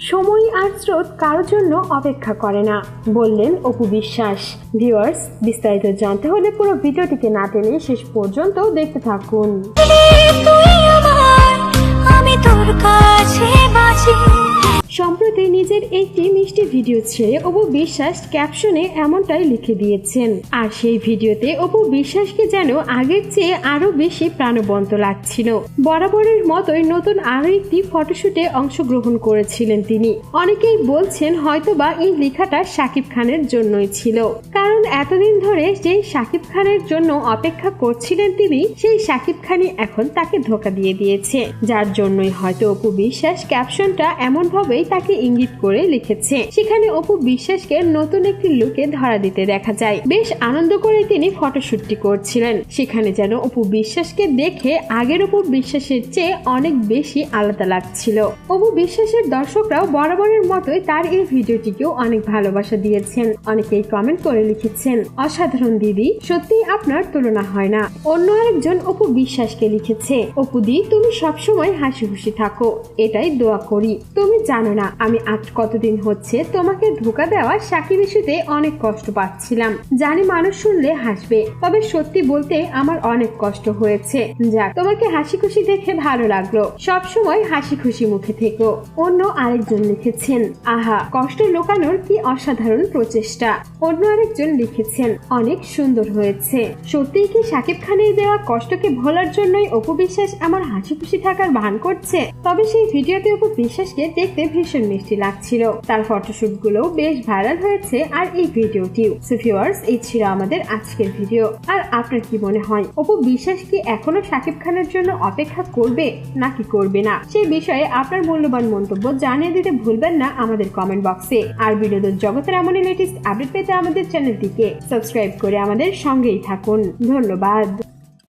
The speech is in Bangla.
সময় আর স্রোত কারোর জন্য অপেক্ষা করে না, বললেন অপু বিশ্বাস। ভিউয়ার্স, বিস্তারিত জানতে হলে পুরো ভিডিওটিকে না টেনে শেষ পর্যন্ত দেখতে থাকুন। সম্প্রতি নিজের একটি মিষ্টি ভিডিও ছেড়ে অপু বিশ্বাস ক্যাপশনে এমনটাই লিখে দিয়েছেন। আর সেই ভিডিওতে অপু বিশ্বাসকে যেন আগের চেয়ে আরো বেশি প্রাণবন্ত লাগছিল। বরাবরের মতোই নতুন আরো একটি ফটোশুটে অংশগ্রহণ করেছিলেন তিনি। অনেকেই বলছেন হয়তোবা এই লেখাটা শাকিব খানের জন্যই ছিল, কারণ এতদিন ধরে যেই শাকিব খানের জন্য অপেক্ষা করছিলেন তিনি, সেই শাকিব খানই এখন তাকে ধোঁকা দিয়ে দিয়েছে, যার জন্যই হয়তো অপু বিশ্বাস ক্যাপশনটা এমন ভাবেই তাকে ইঙ্গিত করে লিখেছে। সেখানে অপু বিশ্বাসকে নতুন একটি লুকে ধরা দিতে দেখা যায়। বেশ আনন্দ করে তিনি ফটোশুটটি করছিলেন। সেখানে যেন অপু বিশ্বাসকে দেখে আগের অপু বিশ্বাসের চেয়ে অনেক বেশি আলাদা লাগছিল। অপু বিশ্বাসের দর্শকরাও বরাবরের মতোই তার এই ভিডিওটিকেও অনেক ভালোবাসা দিয়েছেন। অনেকেই কমেন্ট করে লিখেছেন, অসাধারণ দিদি, সত্যি আপনার তুলনা হয় না। অন্য আরেকজন অপু বিশ্বাসকে লিখেছে, অপু দি, তুমি সবসময় হাসি খুশি থাকো, এটাই দোয়া করি। তুমি জানো না আমি আজ কতদিন হচ্ছে তোমাকে ধোঁকা দেওয়া সাকিব ইস্যুতে অনেক কষ্ট পাচ্ছিলাম। জানি মানুষ শুনলে হাসবে, তবে সত্যি বলতে আমার অনেক কষ্ট হয়েছে। যাক, তোমাকে হাসি খুশি দেখে ভালো লাগলো। সব সময় হাসি খুশি মুখে থেকো। অন্য আরেকজন লিখেছেন, আহা, কষ্ট লুকানোর কি অসাধারণ প্রচেষ্টা। অন্য আরেকজন লিখেছেন, অনেক সুন্দর হয়েছে। সত্যিই কি সাকিব খানের দেওয়া কষ্টকে ভোলার জন্যই অপু বিশ্বাস আমার হাসি খুশি থাকার ভান করছে? তবে সেই ভিডিওতে অপু বিশ্বাসকে দেখতে ভীষণ মিষ্টি লাগছিল। তার ফটোশুট গুলো বেশ ভাইরাল হয়েছে, আর এই ভিডিওটিও। সো ভিউয়ার্স, এই ছিল আমাদের আজকের ভিডিও। আর আপনার কি মনে হয়, অপু বিশ্বাস কি এখনো সাকিব খানের জন্য অপেক্ষা করবে নাকি করবে না? সেই বিষয়ে আপনার মূল্যবান মন্তব্য জানিয়ে দিতে ভুলবেন না আমাদের কমেন্ট বক্সে। আর বিনোদন জগতের এমনই লেটেস্ট আপডেট পেতে আমাদের চ্যানেলটিকে সাবস্ক্রাইব করে আমাদের সঙ্গেই থাকুন। ধন্যবাদ।